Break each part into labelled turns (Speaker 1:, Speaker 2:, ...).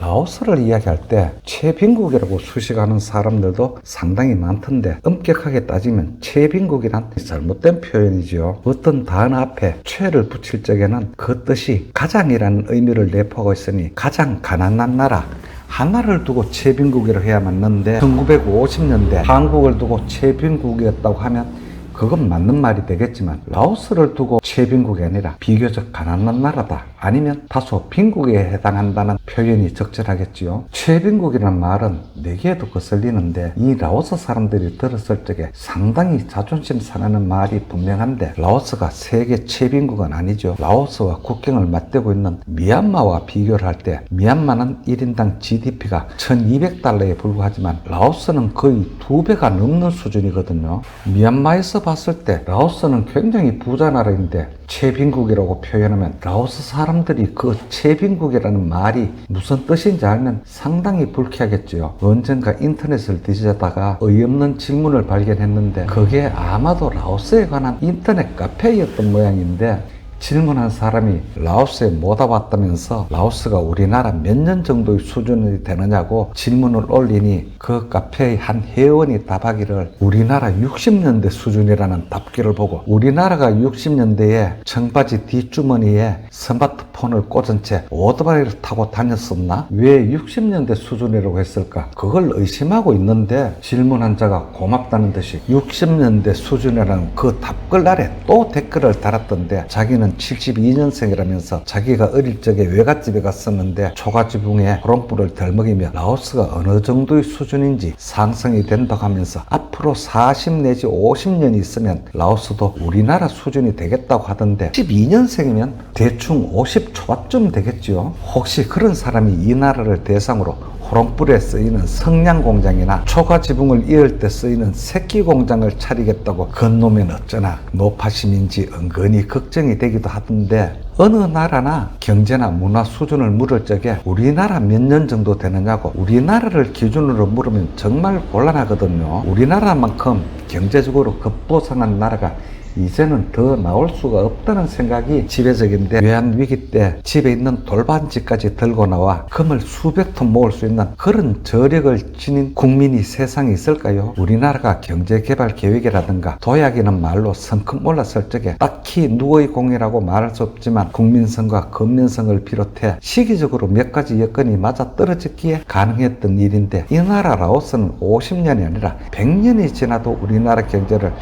Speaker 1: 라오스를 이야기할 때 최빈국이라고 수식하는 사람들도 상당히 많던데 엄격하게 따지면 최빈국이란 잘못된 표현이죠. 어떤 단어 앞에 최를 붙일 적에는 그 뜻이 가장이라는 의미를 내포하고 있으니 가장 가난한 나라 하나를 두고 최빈국이라고 해야 맞는데 1950년대 한국을 두고 최빈국이었다고 하면 그건 맞는 말이 되겠지만 라오스를 두고 최빈국이 아니라 비교적 가난한 나라다 아니면 다소 빈국에 해당한다는 표현이 적절하겠지요. 최빈국이라는 말은 내게도 거슬리는데 이 라오스 사람들이 들었을 적에 상당히 자존심 상하는 말이 분명한데 라오스가 세계 최빈국은 아니죠. 라오스와 국경을 맞대고 있는 미얀마와 비교를 할 때 미얀마는 1인당 GDP가 1200달러에 불과하지만 라오스는 거의 2배가 넘는 수준이거든요. 미얀마에서 봤을 때 라오스는 굉장히 부자 나라인데 최빈국이라고 표현하면 라오스 사람들이 그 최빈국이라는 말이 무슨 뜻인지 알면 상당히 불쾌하겠지요. 언젠가 인터넷을 뒤지다가 어이없는 질문을 발견했는데 그게 아마도 라오스에 관한 인터넷 카페였던 모양인데 질문한 사람이 라오스에 못 와봤다면서 라오스가 우리나라 몇 년 정도의 수준이 되느냐고 질문을 올리니 그 카페의 한 회원이 답하기를 우리나라 60년대 수준이라는 답기를 보고 우리나라가 60년대에 청바지 뒷주머니에 스마트폰을 꽂은 채 오토바이를 타고 다녔었나? 왜 60년대 수준이라고 했을까? 그걸 의심하고 있는데 질문한 자가 고맙다는 듯이 60년대 수준이라는 그 답글 아래 또 댓글을 달았던데 자기는 72년생이라면서 자기가 어릴 적에 외갓집에 갔었는데 초가지붕에 호롱불을 덜먹이며 라오스가 어느 정도의 수준인지 상상이 된다고 하면서 앞으로 40 내지 50년이 있으면 라오스도 우리나라 수준이 되겠다고 하던데 12년생이면 대충 50 초반쯤 되겠지요. 혹시 그런 사람이 이 나라를 대상으로 호롱불에 쓰이는 성냥공장이나 초가지붕을 이을 때 쓰이는 새끼공장을 차리겠다고 건너면 어쩌나 노파심인지 은근히 걱정이 되기도 하던데 어느 나라나 경제나 문화 수준을 물을 적에 우리나라 몇 년 정도 되느냐고 우리나라를 기준으로 물으면 정말 곤란하거든요. 우리나라만큼 경제적으로 급보상한 나라가 이제는 더 나올 수가 없다는 생각이 지배적인데 외환위기 때 집에 있는 돌반지까지 들고 나와 금을 수백 톤 모을 수 있는 그런 저력을 지닌 국민이 세상에 있을까요? 우리나라가 경제개발계획이라든가 도약이라는 말로 성큼 올랐을 적에 딱히 누구의 공이라고 말할 수 없지만 국민성과 건민성을 비롯해 시기적으로 몇 가지 여건이 맞아떨어졌기에 가능했던 일인데 이 나라 라오스는 50년이 아니라 100년이 지나도 우리나라 경제를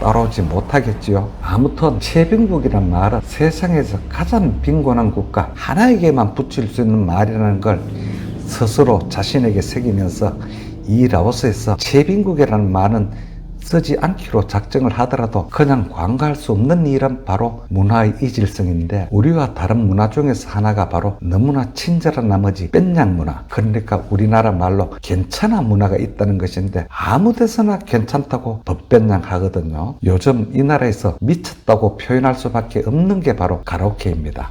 Speaker 1: 따라오지 못하겠지요. 아무튼 최빈국이란 말은 세상에서 가장 빈곤한 국가 하나에게만 붙일 수 있는 말이라는 걸 스스로 자신에게 새기면서 이 라오스에서 최빈국이라는 말은 쓰지 않기로 작정을 하더라도 그냥 관가할 수 없는 일은 바로 문화의 이질성인데 우리와 다른 문화 중에서 하나가 바로 너무나 친절한 나머지 뺀양 문화, 그러니까 우리나라 말로 괜찮아 문화가 있다는 것인데 아무 데서나 괜찮다고 법변양 하거든요. 요즘 이 나라에서 미쳤다고 표현할 수밖에 없는 게 바로 가라오케입니다.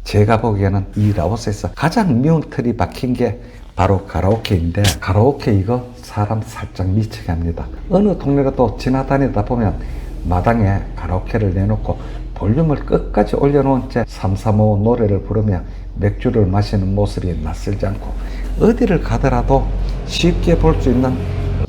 Speaker 1: 제가 보기에는 이 라오스에서 가장 미운 틀이 박힌 게 바로 가라오케인데 가라오케 이거 사람 살짝 미치게 합니다. 어느 동네가 또 지나다니다 보면 마당에 가라오케를 내놓고 볼륨을 끝까지 올려놓은 채 삼삼오오 노래를 부르며 맥주를 마시는 모습이 낯설지 않고 어디를 가더라도 쉽게 볼 수 있는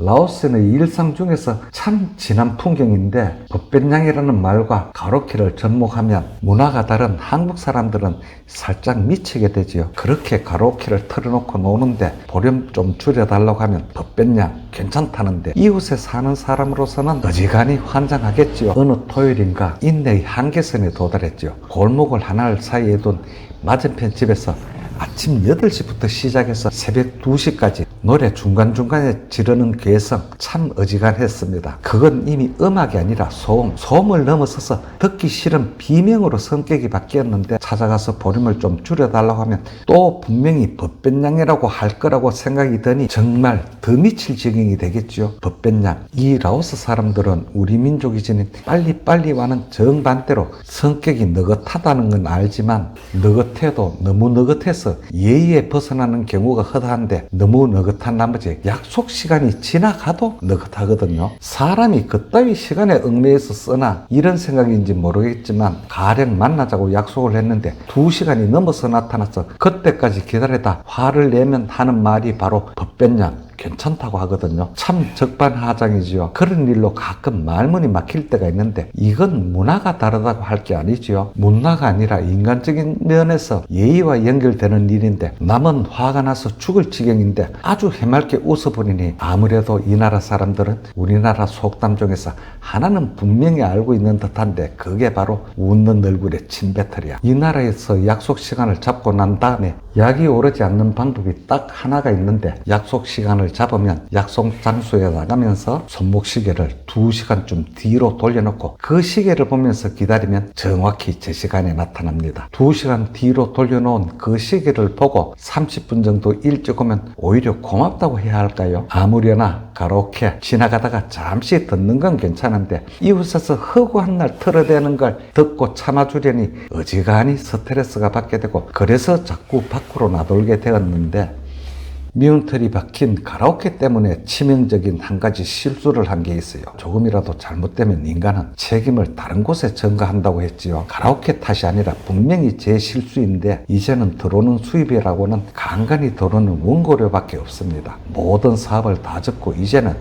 Speaker 1: 라오스의 일상 중에서 참 진한 풍경인데 법변양이라는 말과 가라오케를 접목하면 문화가 다른 한국 사람들은 살짝 미치게 되지요. 그렇게 가라오케를 틀어놓고 노는데 볼륨 좀 줄여달라고 하면 법변양 괜찮다는데 이웃에 사는 사람으로서는 어지간히 환장하겠지요. 어느 토요일인가 인내의 한계선에 도달했지요. 골목을 하나를 사이에 둔 맞은편 집에서 아침 8시부터 시작해서 새벽 2시까지 노래 중간중간에 지르는 괴성 참 어지간했습니다. 그건 이미 음악이 아니라 소음을 넘어서서 듣기 싫은 비명으로 성격이 바뀌었는데 찾아가서 볼륨을 좀 줄여달라고 하면 또 분명히 법변양이라고 할 거라고 생각이 드니 정말 더 미칠 지경이 되겠죠. 법변양. 이 라오스 사람들은 우리 민족이 지닌 빨리빨리와는 정반대로 성격이 느긋하다는 건 알지만 느긋해도 너무 느긋해서 예의에 벗어나는 경우가 허다한데 너무 느긋 느긋한 나머지 약속 시간이 지나가도 느긋하거든요. 사람이 그따위 시간에 얽매여서 쓰나 이런 생각인지 모르겠지만 가령 만나자고 약속을 했는데 2시간이 넘어서 나타나서 그때까지 기다리다 화를 내면 하는 말이 바로 덧변냥 괜찮다고 하거든요. 참 적반하장이지요. 그런 일로 가끔 말문이 막힐 때가 있는데 이건 문화가 다르다고 할 게 아니지요. 문화가 아니라 인간적인 면에서 예의와 연결되는 일인데 남은 화가 나서 죽을 지경인데 아주 해맑게 웃어버리니 아무래도 이 나라 사람들은 우리나라 속담 중에서 하나는 분명히 알고 있는 듯한데 그게 바로 웃는 얼굴에 침뱉으랴. 이 나라에서 약속 시간을 잡고 난 다음에 약이 오르지 않는 방법이 딱 하나가 있는데 약속 시간을 잡으면 약속 장소에 나가면서 손목시계를 2시간쯤 뒤로 돌려놓고 그 시계를 보면서 기다리면 정확히 제 시간에 나타납니다. 2시간 뒤로 돌려놓은 그 시계를 보고 30분 정도 일찍 오면 오히려 고맙다고 해야 할까요? 아무려나 가로케 지나가다가 잠시 듣는 건 괜찮은데 이웃에서 허구한 날 틀어대는 걸 듣고 참아주려니 어지간히 스트레스가 받게 되고 그래서 자꾸 밖으로 나돌게 되었는데 미운 털이 박힌 가라오케 때문에 치명적인 한 가지 실수를 한 게 있어요. 조금이라도 잘못되면 인간은 책임을 다른 곳에 전가한다고 했지요. 가라오케 탓이 아니라 분명히 제 실수인데 이제는 들어오는 수입이라고는 간간히 들어오는 원고료밖에 없습니다. 모든 사업을 다 접고 이제는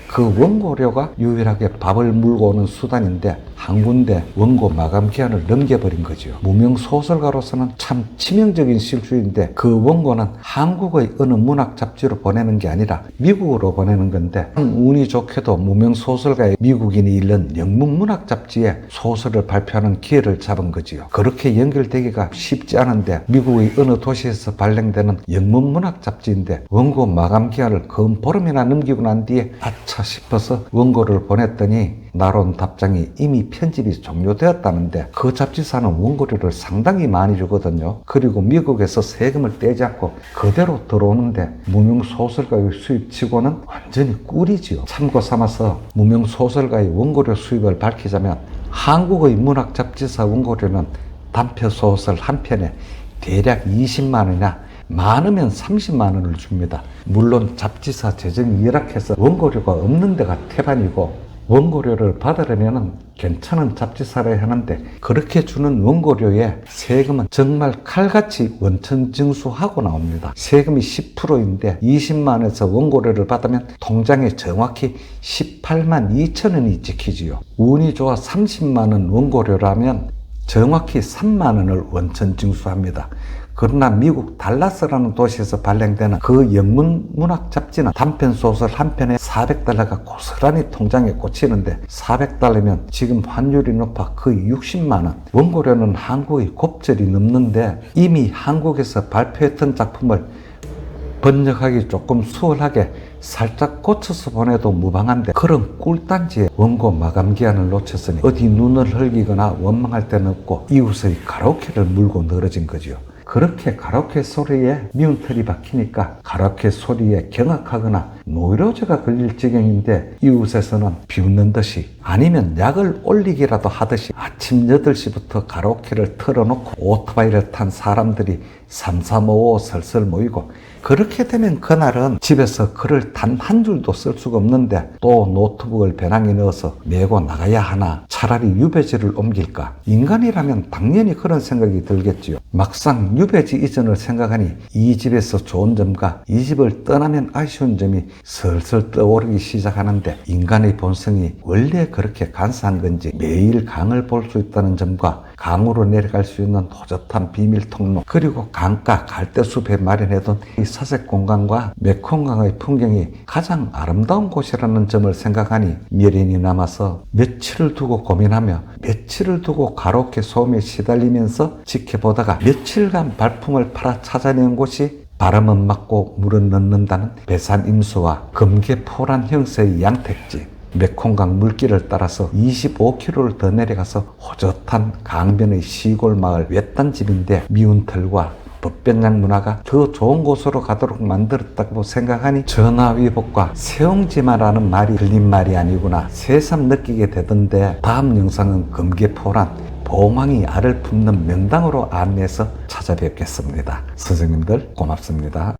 Speaker 1: 그 원고료가 유일하게 밥을 물고 오는 수단인데 한 군데 원고 마감 기한을 넘겨버린 거죠. 무명 소설가로서는 참 치명적인 실수인데 그 원고는 한국의 어느 문학 잡지로 보내는 게 아니라 미국으로 보내는 건데 운이 좋게도 무명 소설가의 미국인이 읽는 영문 문학 잡지에 소설을 발표하는 기회를 잡은 거지요. 그렇게 연결되기가 쉽지 않은데 미국의 어느 도시에서 발행되는 영문 문학 잡지인데 원고 마감 기한을 근 보름이나 넘기고 난 뒤에 아차 싶어서 원고를 보냈더니 나온 답장이 이미 편집이 종료되었다는데 그 잡지사는 원고료를 상당히 많이 주거든요. 그리고 미국에서 세금을 떼지 않고 그대로 들어오는데 무명 소설가의 수입치고는 완전히 꿀이지요. 참고 삼아서 무명 소설가의 원고료 수입을 밝히자면 한국의 문학 잡지사 원고료는 단편 소설 한 편에 대략 20만 원이나 많으면 30만 원을 줍니다. 물론 잡지사 재정이 열악해서 원고료가 없는 데가 태반이고 원고료를 받으려면 괜찮은 잡지사를 하는데 그렇게 주는 원고료에 세금은 정말 칼같이 원천징수하고 나옵니다. 세금이 10%인데 20만원에서 원고료를 받으면 통장에 정확히 18만 2천 원이 찍히지요. 운이 좋아 30만원 원고료라면 정확히 3만원을 원천징수합니다. 그러나 미국 달라스라는 도시에서 발행되는 그 영문 문학 잡지는 단편 소설 한 편에 $400가 고스란히 통장에 꽂히는데 $400면 지금 환율이 높아 거의 60만 원. 원고료는 한국의 곱절이 넘는데 이미 한국에서 발표했던 작품을 번역하기 조금 수월하게 살짝 고쳐서 보내도 무방한데 그런 꿀단지에 원고 마감 기한을 놓쳤으니 어디 눈을 흘기거나 원망할 데는 없고 이웃의 가라오케를 물고 늘어진 거지요. 그렇게 가라오케 소리에 미운 털이 박히니까 가라오케 소리에 경악하거나 노이로제가 걸릴 지경인데 이웃에서는 비웃는 듯이 아니면 약을 올리기라도 하듯이 아침 8시부터 가라오케를 틀어놓고 오토바이를 탄 사람들이 삼삼오오 설설 모이고 그렇게 되면 그날은 집에서 글을 단 한 줄도 쓸 수가 없는데 또 노트북을 배낭에 넣어서 메고 나가야 하나 차라리 유배지를 옮길까. 인간이라면 당연히 그런 생각이 들겠지요. 막상 유배지 이전을 생각하니 이 집에서 좋은 점과 이 집을 떠나면 아쉬운 점이 슬슬 떠오르기 시작하는데 인간의 본성이 원래 그렇게 간사한 건지 매일 강을 볼 수 있다는 점과 강으로 내려갈 수 있는 호젓한 비밀 통로 그리고 강가 갈대숲에 마련해둔 이 사색 공간과 메콩강의 풍경이 가장 아름다운 곳이라는 점을 생각하니 미련이 남아서 며칠을 두고 고민하며 며칠을 두고 가로케 소음에 시달리면서 지켜보다가 며칠간 발품을 팔아 찾아낸 곳이 바람은 막고 물은 넣는다는 배산 임수와 금계포란 형세의 양택지 메콩강 물길을 따라서 25km를 더 내려가서 호젓한 강변의 시골 마을 외딴 집인데 미운 털과 법변양 문화가 더 좋은 곳으로 가도록 만들었다고 생각하니 전화위복과 세옹지마라는 말이 들린 말이 아니구나 새삼 느끼게 되던데 다음 영상은 금계포란 봉황이 알을 품는 명당으로 안내해서 찾아뵙겠습니다. 선생님들 고맙습니다.